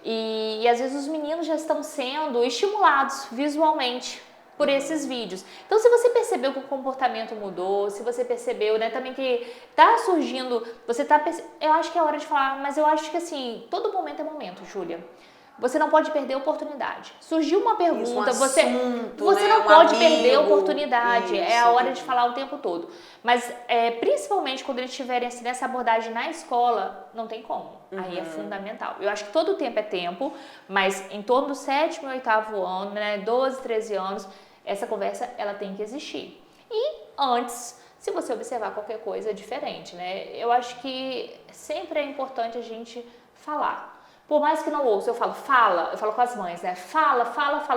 E às vezes os meninos já estão sendo estimulados visualmente por esses vídeos. Então, se você percebeu que o comportamento mudou, se você percebeu, né, também que tá surgindo, eu acho que é hora de falar, mas eu acho que assim, todo momento é momento, Júlia. Você não pode perder a oportunidade. Surgiu uma pergunta, você não pode perder a oportunidade. É a hora de falar o tempo todo. Mas principalmente quando eles estiverem assim, nessa abordagem na escola, não tem como. Aí é fundamental. Eu acho que todo tempo é tempo, mas em torno do 7º e 8º ano, né, 12, 13 anos, essa conversa ela tem que existir. E antes, se você observar qualquer coisa diferente, né? Eu acho que sempre é importante a gente falar. Por mais que não ouça, eu falo com as mães, né? Fala,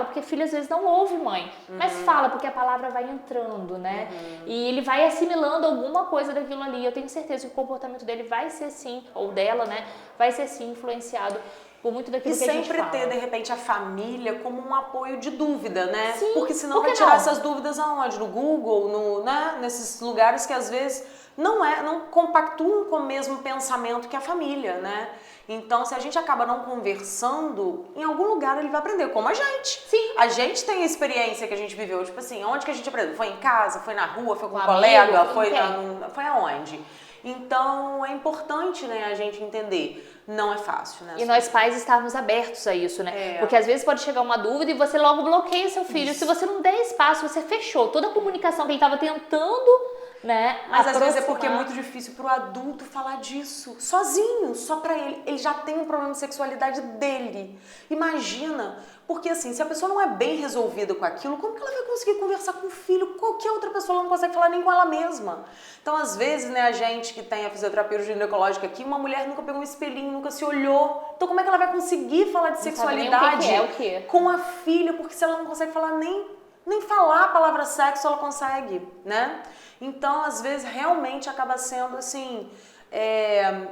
porque filho às vezes não ouve mãe, mas fala, porque a palavra vai entrando, né? E ele vai assimilando alguma coisa daquilo ali. Eu tenho certeza que o comportamento dele vai ser sim, ou dela, né? Vai ser sim influenciado por muito daquilo que a gente fala. E sempre ter, de repente, a família como um apoio de dúvida, né? Sim, porque senão vai tirar essas dúvidas aonde? No Google, né? Nesses lugares que às vezes não compactuam com o mesmo pensamento que a família, né? Então, se a gente acaba não conversando, em algum lugar ele vai aprender, como a gente. Sim. A gente tem a experiência que a gente viveu, tipo assim, onde que a gente aprendeu? Foi em casa, foi na rua, foi com um amigo, colega, foi aonde? Então, é importante, né, a gente entender. Não é fácil, né? E nós pais estarmos abertos a isso, né? Porque às vezes pode chegar uma dúvida e você logo bloqueia seu filho. Se você não der espaço, você fechou toda a comunicação que ele estava tentando né? Mas às vezes é porque é muito difícil pro adulto falar disso, sozinho, só pra ele. Ele já tem um problema de sexualidade dele. Imagina, porque assim, se a pessoa não é bem resolvida com aquilo, como que ela vai conseguir conversar com o filho? Qualquer outra pessoa ela não consegue falar nem com ela mesma. Então, às vezes, né, a gente que tem a fisioterapia ginecológica aqui, uma mulher nunca pegou um espelhinho, nunca se olhou. Então, como é que ela vai conseguir falar de sexualidade com a filha? Porque se ela não consegue falar nem falar a palavra sexo ela consegue, né? Então, às vezes, realmente acaba sendo assim, é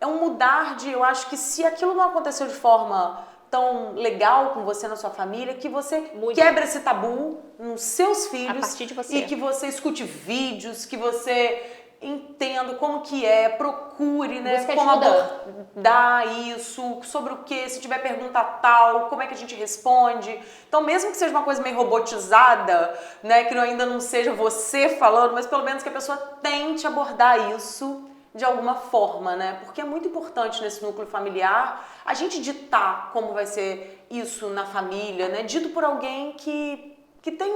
um mudar de, eu acho que se aquilo não aconteceu de forma tão legal com você na sua família, que você quebra esse tabu nos seus filhos, a partir de você. E que você escute vídeos, que você entenda como que é, procure, né, como abordar isso, sobre o que, se tiver pergunta tal, como é que a gente responde. Então, mesmo que seja uma coisa meio robotizada, né, que ainda não seja você falando, mas pelo menos que a pessoa tente abordar isso de alguma forma, né? Porque é muito importante nesse núcleo familiar a gente ditar como vai ser isso na família, né? Dito por alguém que tem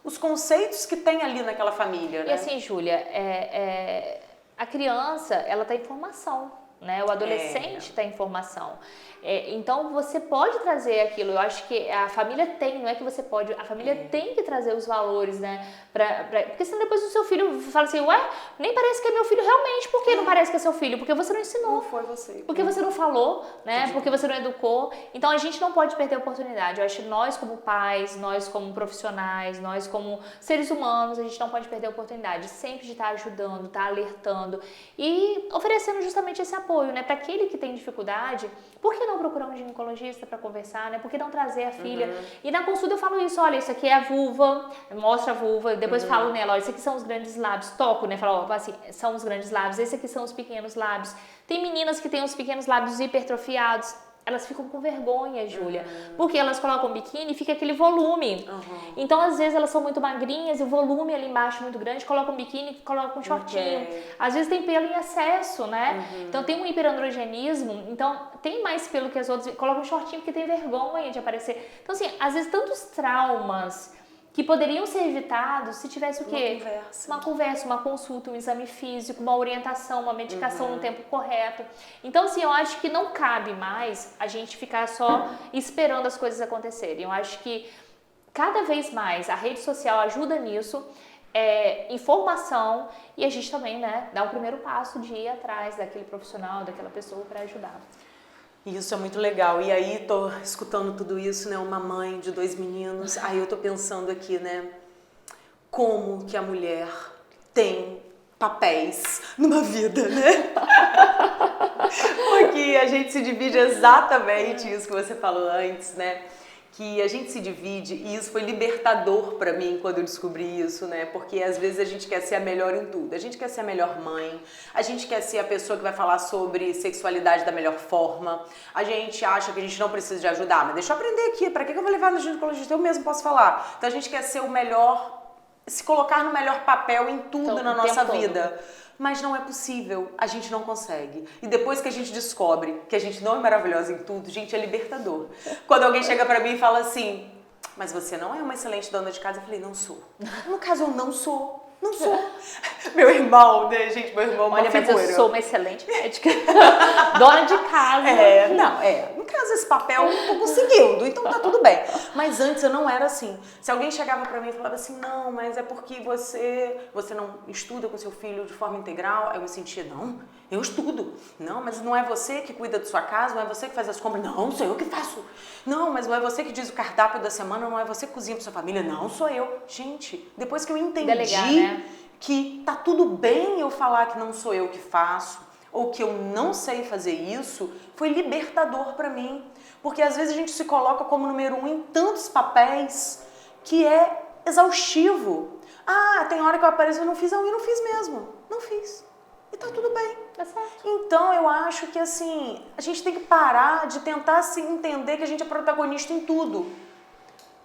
os conceitos que tem ali naquela família, né? E assim, Júlia, a criança, ela tá em formação, né? O adolescente tá em formação. Então, você pode trazer aquilo. Eu acho que a família tem, não é que você pode, a família tem que trazer os valores, né? Porque senão depois o seu filho fala assim, ué, nem parece que é meu filho realmente. Por que não parece que é seu filho? Porque você não ensinou. Não foi você. Porque você não falou, né? Porque você não educou. Então, a gente não pode perder a oportunidade. Eu acho que nós como pais, nós como profissionais, nós como seres humanos, a gente não pode perder a oportunidade sempre de estar ajudando, estar alertando e oferecendo justamente esse apoio, né? Para aquele que tem dificuldade, por que não procurar um ginecologista para conversar, né? Por que não trazer a filha? E na consulta eu falo isso, olha, isso aqui é a vulva, mostra a vulva, depois falo nela, olha, isso aqui são os grandes lábios, toco, né? Falo, assim, são os grandes lábios, esse aqui são os pequenos lábios. Tem meninas que têm os pequenos lábios hipertrofiados, elas ficam com vergonha, Júlia, porque elas colocam biquíni e fica aquele volume. Então, às vezes, elas são muito magrinhas e o volume ali embaixo muito grande, colocam biquíni e colocam um shortinho. Às vezes tem pelo em excesso, né? Então, tem um hiperandrogenismo, então tem mais pelo que as outras, colocam um shortinho porque tem vergonha de aparecer. Então, assim, às vezes tantos traumas que poderiam ser evitados se tivesse o quê? Uma conversa, uma consulta, um exame físico, uma orientação, uma medicação no tempo correto. Então, assim, eu acho que não cabe mais a gente ficar só esperando as coisas acontecerem. Eu acho que cada vez mais a rede social ajuda nisso, informação, e a gente também, né, dá o primeiro passo de ir atrás daquele profissional, daquela pessoa para ajudar. Isso é muito legal. E aí, tô escutando tudo isso, né? Uma mãe de 2 meninos. Aí eu tô pensando aqui, né? Como que a mulher tem papéis numa vida, né? Porque a gente se divide exatamente isso que você falou antes, né? Que a gente se divide, e isso foi libertador pra mim quando eu descobri isso, né? Porque às vezes a gente quer ser a melhor em tudo. A gente quer ser a melhor mãe, a gente quer ser a pessoa que vai falar sobre sexualidade da melhor forma, a gente acha que a gente não precisa de ajudar, mas deixa eu aprender aqui, pra que eu vou levar no ginecologista? Eu mesmo posso falar. Então a gente quer ser o melhor, se colocar no melhor papel em tudo na nossa vida. Mas não é possível, a gente não consegue. E depois que a gente descobre que a gente não é maravilhosa em tudo, gente, é libertador. Quando alguém chega pra mim e fala assim, mas você não é uma excelente dona de casa, eu falei, não sou. No caso, eu não sou. Não sou. Meu irmão, né, gente? Meu irmão é uma figura. Mas eu sou uma excelente médica. Dona de casa. No caso, esse papel eu tô conseguindo, então tá tudo bem. Mas antes eu não era assim. Se alguém chegava pra mim e falava assim, não, mas é porque você não estuda com seu filho de forma integral, eu me sentia, não, eu estudo. Não, mas não é você que cuida da sua casa, não é você que faz as compras. Não, sou eu que faço. Não, mas não é você que diz o cardápio da semana, não é você que cozinha pra sua família. Não, sou eu. Gente, depois que eu entendi que tá tudo bem eu falar que não sou eu que faço, ou que eu não sei fazer isso, foi libertador pra mim. Porque às vezes a gente se coloca como número 1 em tantos papéis que é exaustivo. Ah, tem hora que eu apareço e não fiz, não fiz mesmo. Não fiz. E tá tudo bem. Tá certo. Então eu acho que assim, a gente tem que parar de tentar se entender que a gente é protagonista em tudo.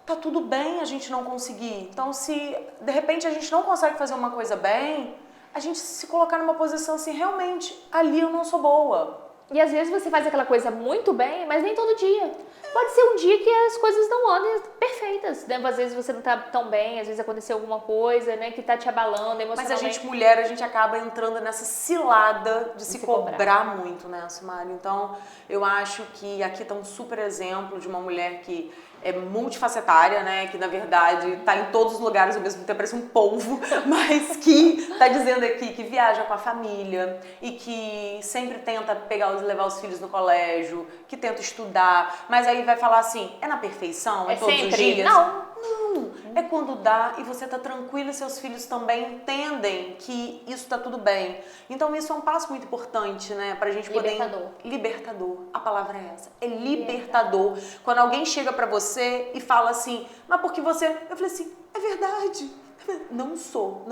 Tá tudo bem a gente não conseguir. Então se de repente a gente não consegue fazer uma coisa bem, a gente se colocar numa posição assim, realmente, ali eu não sou boa. E às vezes você faz aquela coisa muito bem, mas nem todo dia. pode ser um dia que as coisas não andem perfeitas, né? Às vezes você não tá tão bem, às vezes aconteceu alguma coisa, né, que tá te abalando emocionalmente. Mas a gente, mulher, a gente acaba entrando nessa cilada de se cobrar muito, né, Sumário? Então, eu acho que aqui tá um super exemplo de uma mulher que é multifacetária, né, que na verdade tá em todos os lugares ao mesmo tempo, parece um polvo, mas que tá dizendo aqui que viaja com a família e que sempre tenta levar os filhos no colégio, que tenta estudar, mas aí vai falar assim, é na perfeição? É todos sempre? os dias? Não. Não, é quando dá e você tá tranquilo e seus filhos também entendem que isso tá tudo bem. Então isso é um passo muito importante, né, pra gente poder... Libertador. A palavra é essa. É libertador. Quando alguém chega pra você e fala assim, mas por que você... Eu falei assim, é verdade. Não sou.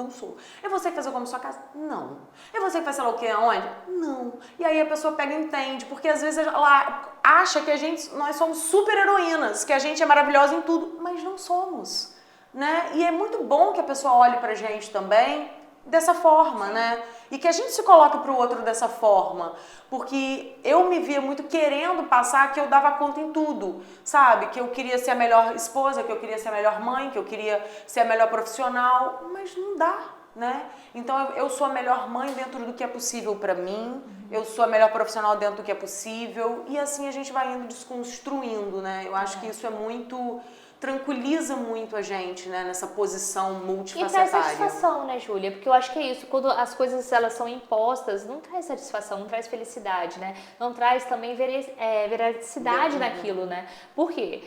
É você que faz eu como sua casa? Não. É você que faz sei lá o que, aonde? Não. E aí a pessoa pega e entende, porque às vezes ela acha que nós somos super heroínas, que a gente é maravilhosa em tudo, mas não somos, né? E é muito bom que a pessoa olhe pra gente também dessa forma, né? E que a gente se coloque pro outro dessa forma, porque eu me via muito querendo passar que eu dava conta em tudo, sabe? Que eu queria ser a melhor esposa, que eu queria ser a melhor mãe, que eu queria ser a melhor profissional, mas não dá, né? Então eu sou a melhor mãe dentro do que é possível pra mim, eu sou a melhor profissional dentro do que é possível, e assim a gente vai indo desconstruindo, né? Eu acho que isso é muito... tranquiliza muito a gente, né, nessa posição multifacetária. E traz satisfação, né, Júlia? Porque eu acho que é isso, quando as coisas elas são impostas, não traz satisfação, não traz felicidade, né? Não traz também veracidade naquilo, né? Por quê?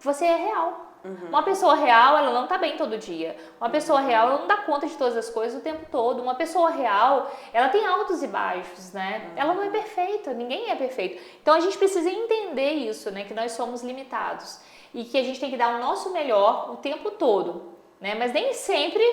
Você é real. Uma pessoa real, ela não tá bem todo dia. Uma pessoa real, ela não dá conta de todas as coisas o tempo todo. Uma pessoa real, ela tem altos e baixos, né? Ela não é perfeita, ninguém é perfeito. Então a gente precisa entender isso, né? Que nós somos limitados. E que a gente tem que dar o nosso melhor o tempo todo, né? Mas nem sempre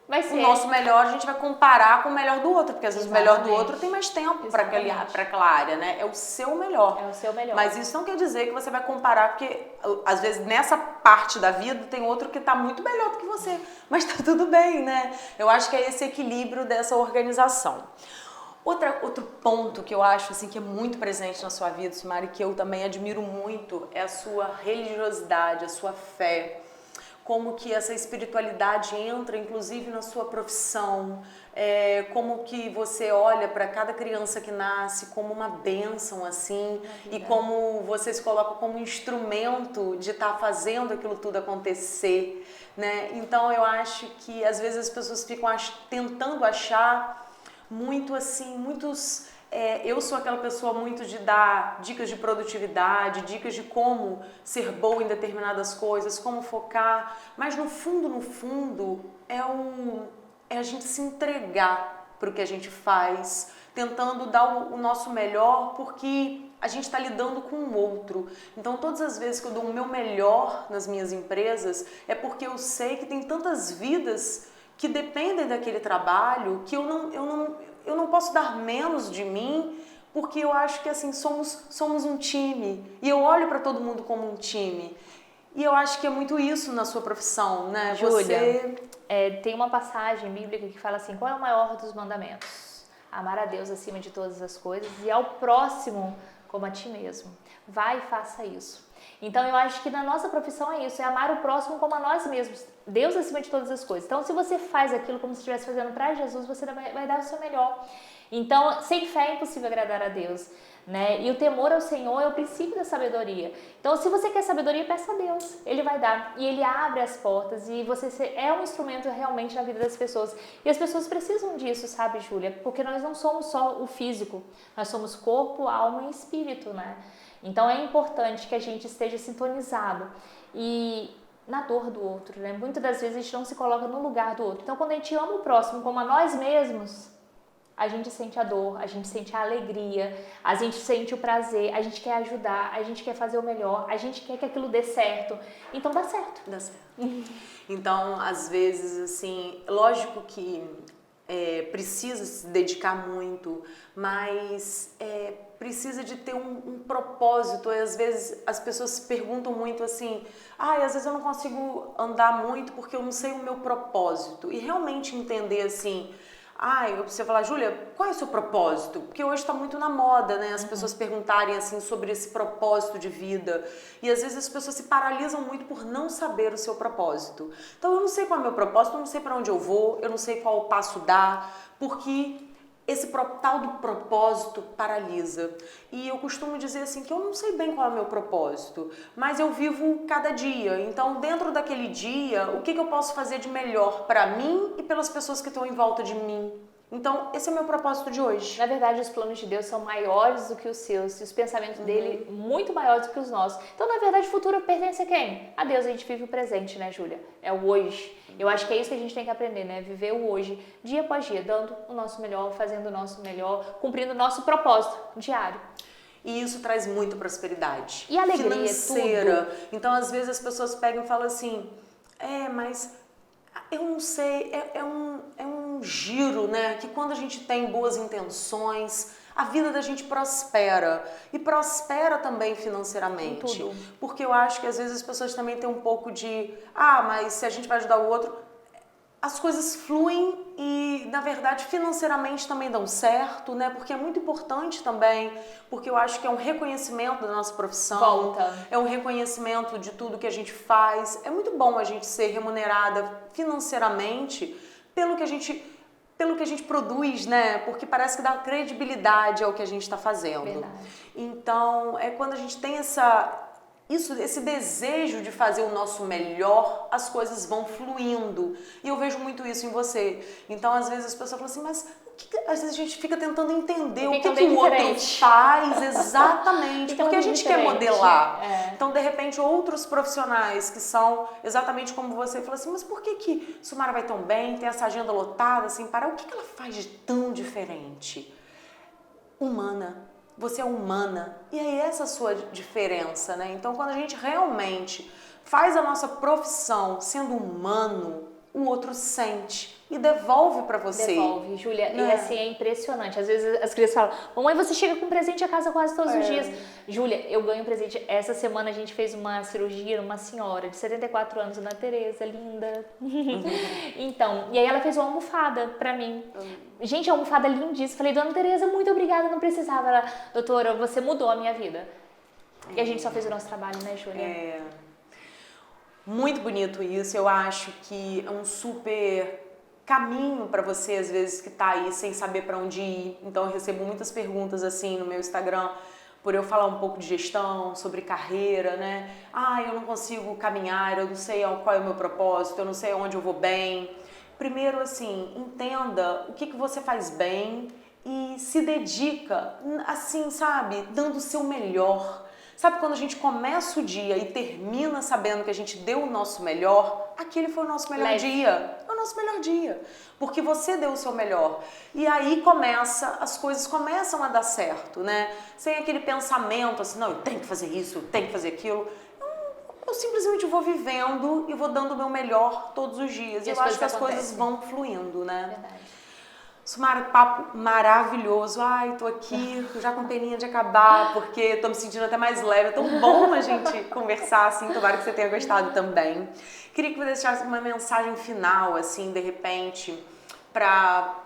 vai ser. O nosso melhor a gente vai comparar com o melhor do outro, porque às vezes o melhor do outro tem mais tempo para aquela área, né? É o seu melhor. É o seu melhor. Mas isso não quer dizer que você vai comparar, porque às vezes nessa parte da vida tem outro que tá muito melhor do que você. Mas tá tudo bem, né? Eu acho que é esse equilíbrio dessa organização. Outro ponto que eu acho assim, que é muito presente na sua vida, Sumari, que eu também admiro muito, é a sua religiosidade, a sua fé. Como que essa espiritualidade entra, inclusive, na sua profissão. Como que você olha para cada criança que nasce como uma bênção, assim, e como você se coloca como instrumento de estar fazendo aquilo tudo acontecer, né? Então, eu acho que, às vezes, as pessoas ficam tentando achar muito assim, eu sou aquela pessoa muito de dar dicas de produtividade, dicas de como ser boa em determinadas coisas, como focar, mas no fundo, é a gente se entregar para o que a gente faz, tentando dar o nosso melhor, porque a gente está lidando com o outro. Então, todas as vezes que eu dou o meu melhor nas minhas empresas, é porque eu sei que tem tantas vidas que dependem daquele trabalho, que eu não posso dar menos de mim, porque eu acho que assim somos um time, e eu olho para todo mundo como um time. E eu acho que é muito isso na sua profissão, né? Júlia, tem uma passagem bíblica que fala assim, qual é o maior dos mandamentos? Amar a Deus acima de todas as coisas e ao próximo como a ti mesmo. Vai e faça isso. Então eu acho que na nossa profissão é isso, é amar o próximo como a nós mesmos, Deus acima de todas as coisas. Então se você faz aquilo como se estivesse fazendo para Jesus, você vai dar o seu melhor. Então sem fé é impossível agradar a Deus, né? E o temor ao Senhor é o princípio da sabedoria. Então se você quer sabedoria, peça a Deus, Ele vai dar. E Ele abre as portas e você é um instrumento realmente na vida das pessoas. E as pessoas precisam disso, sabe, Júlia? Porque nós não somos só o físico, nós somos corpo, alma e espírito, né? Então é importante que a gente esteja sintonizado e na dor do outro, né? Muitas das vezes a gente não se coloca no lugar do outro. Então quando a gente ama o próximo como a nós mesmos, a gente sente a dor, a gente sente a alegria, a gente sente o prazer, a gente quer ajudar, a gente quer fazer o melhor, a gente quer que aquilo dê certo. Então dá certo. Dá certo. Então, às vezes, assim, lógico que precisa se dedicar muito, mas precisa de ter um propósito. E às vezes as pessoas se perguntam muito assim, às vezes eu não consigo andar muito porque eu não sei o meu propósito. E realmente entender assim, Você fala, Júlia, qual é o seu propósito? Porque hoje está muito na moda, né? As pessoas perguntarem assim sobre esse propósito de vida. E às vezes as pessoas se paralisam muito por não saber o seu propósito. Então eu não sei qual é o meu propósito, eu não sei para onde eu vou, eu não sei qual passo dar, porque esse tal do propósito paralisa. E eu costumo dizer assim que eu não sei bem qual é o meu propósito, mas eu vivo cada dia. Então, dentro daquele dia, o que eu posso fazer de melhor para mim e pelas pessoas que estão em volta de mim? Então, esse é o meu propósito de hoje. Na verdade, os planos de Deus são maiores do que os seus, e os pensamentos dele muito maiores do que os nossos. Então, na verdade, o futuro pertence a quem? A Deus. A gente vive o presente, né, Júlia? É o hoje. Eu acho que é isso que a gente tem que aprender, né? Viver o hoje, dia após dia, dando o nosso melhor, fazendo o nosso melhor, cumprindo o nosso propósito diário. E isso traz muita prosperidade. E alegria, financeira. tudo. Então, às vezes, as pessoas pegam e falam assim, mas eu não sei, é um giro, né? Que quando a gente tem boas intenções, a vida da gente prospera. E prospera também financeiramente. Tudo. Porque eu acho que às vezes as pessoas também têm um pouco de, mas se a gente vai ajudar o outro, as coisas fluem e, na verdade, financeiramente também dão certo, né? Porque é muito importante também, porque eu acho que é um reconhecimento da nossa profissão. Volta. É um reconhecimento de tudo que a gente faz. É muito bom a gente ser remunerada financeiramente pelo que a gente produz, né? Porque parece que dá credibilidade ao que a gente está fazendo. Verdade. Então, é quando a gente tem esse desejo de fazer o nosso melhor, as coisas vão fluindo. E eu vejo muito isso em você. Então, às vezes as pessoas falam assim, mas às vezes a gente fica tentando entender o que o outro faz exatamente, porque a gente quer modelar. Então, de repente, outros profissionais que são exatamente como você, falam assim, mas por que Sumara vai tão bem, tem essa agenda lotada, assim, o que ela faz de tão diferente? Humana. Você é humana e é essa a sua diferença, né? Então, quando a gente realmente faz a nossa profissão sendo humano, o outro sente e devolve pra você. Devolve, Júlia. E assim, é impressionante. Às vezes as crianças falam, mamãe, você chega com presente a casa quase todos os dias. Júlia, eu ganho presente. Essa semana a gente fez uma cirurgia numa senhora de 74 anos, Ana Tereza, linda. Então, e aí ela fez uma almofada pra mim. Gente, a almofada lindíssima. Falei, dona Tereza, muito obrigada, não precisava. Ela, doutora, você mudou a minha vida. E a gente só fez o nosso trabalho, né, Júlia? Muito bonito isso. Eu acho que é um super caminho para você, às vezes, que tá aí sem saber para onde ir. Então, eu recebo muitas perguntas assim no meu Instagram, por eu falar um pouco de gestão, sobre carreira, né? Eu não consigo caminhar, eu não sei qual é o meu propósito, eu não sei onde eu vou bem. Primeiro, assim, entenda o que você faz bem e se dedica, assim, sabe? Dando o seu melhor. Sabe quando a gente começa o dia e termina sabendo que a gente deu o nosso melhor? Aquele foi o nosso melhor dia. É o nosso melhor dia. Porque você deu o seu melhor. E aí as coisas começam a dar certo, né? Sem aquele pensamento assim, não, eu tenho que fazer isso, eu tenho que fazer aquilo. Eu simplesmente vou vivendo e vou dando o meu melhor todos os dias. E eu acho que as coisas vão fluindo, né? Verdade. Sumara, papo maravilhoso. Tô aqui já com peninha de acabar, porque tô me sentindo até mais leve. É tão bom a gente conversar, assim. Tomara que você tenha gostado também. Queria que você deixasse uma mensagem final, assim, de repente, para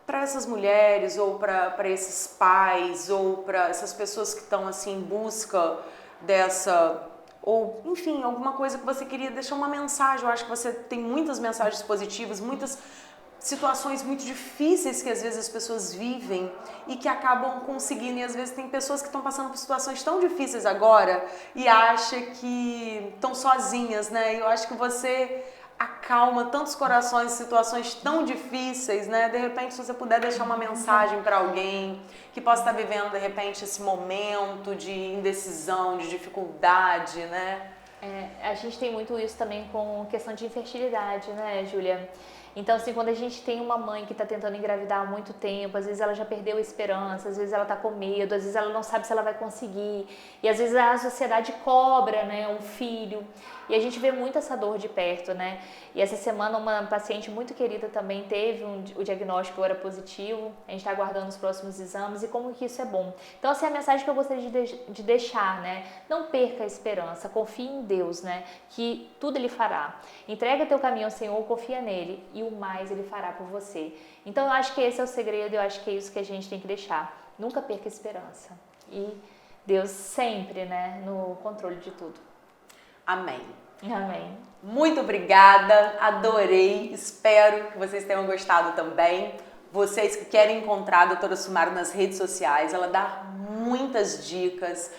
essas mulheres, ou para esses pais, ou para essas pessoas que estão, assim, em busca dessa... Ou, enfim, alguma coisa que você queria deixar uma mensagem. Eu acho que você tem muitas mensagens positivas, muitas situações muito difíceis que às vezes as pessoas vivem e que acabam conseguindo, e às vezes tem pessoas que estão passando por situações tão difíceis agora e acham que estão sozinhas, né? E eu acho que você acalma tantos corações em situações tão difíceis, né? De repente, se você puder deixar uma mensagem para alguém que possa estar vivendo, de repente, esse momento de indecisão, de dificuldade, né? A gente tem muito isso também com questão de infertilidade, né, Júlia? Então, assim, quando a gente tem uma mãe que está tentando engravidar há muito tempo, às vezes ela já perdeu a esperança, às vezes ela está com medo, às vezes ela não sabe se ela vai conseguir, e às vezes a sociedade cobra, né, um filho. e a gente vê muito essa dor de perto, né? E essa semana uma paciente muito querida também teve o diagnóstico era positivo, a gente está aguardando os próximos exames e como que isso é bom. Então, essa é a mensagem que eu gostaria de deixar, né? Não perca a esperança, confie em Deus, né? Que tudo Ele fará. Entrega teu caminho ao Senhor, confia nele e o mais Ele fará por você. Então, eu acho que esse é o segredo, eu acho que é isso que a gente tem que deixar. Nunca perca a esperança. E Deus sempre, né, no controle de tudo. Amém. Amém. Muito obrigada, adorei, espero que vocês tenham gostado também. Vocês que querem encontrar a doutora Sumara nas redes sociais, ela dá muitas dicas.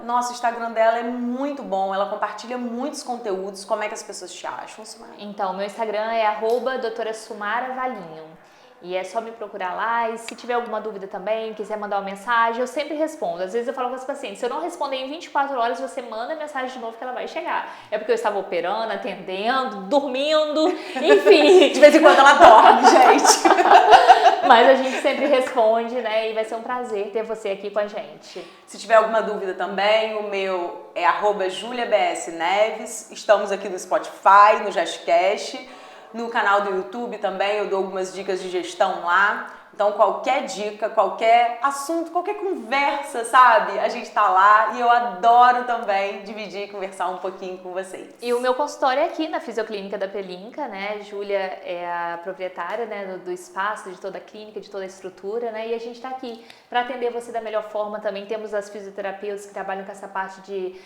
Nosso Instagram dela é muito bom, ela compartilha muitos conteúdos. Como é que as pessoas te acham, Sumara? Então, meu Instagram é @doutora Sumara Valinho. E é só me procurar lá, e se tiver alguma dúvida também, quiser mandar uma mensagem, eu sempre respondo. Às vezes eu falo com os pacientes, se eu não responder em 24 horas, você manda a mensagem de novo que ela vai chegar. É porque eu estava operando, atendendo, dormindo, enfim. De vez em quando ela dorme, gente. Mas a gente sempre responde, né? E vai ser um prazer ter você aqui com a gente. Se tiver alguma dúvida também, o meu é @juliabsneves. Estamos aqui no Spotify, no JustCast. No canal do YouTube também eu dou algumas dicas de gestão lá. Então qualquer dica, qualquer assunto, qualquer conversa, sabe? A gente tá lá e eu adoro também dividir e conversar um pouquinho com vocês. E o meu consultório é aqui na Fisioclínica da Pelinca, né? Júlia é a proprietária, né, do espaço, de toda a clínica, de toda a estrutura, né? E a gente tá aqui para atender você da melhor forma. Também temos as fisioterapeutas que trabalham com essa parte de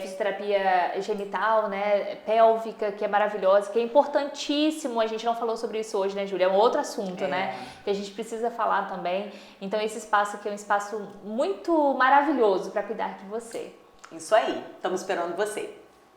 fisioterapia genital, né? Pélvica, que é maravilhosa, que é importantíssimo. A gente não falou sobre isso hoje, né, Júlia? É um outro assunto, né? Que a gente precisa falar também. Então esse espaço aqui é um espaço muito maravilhoso para cuidar de você. Isso aí, estamos esperando você.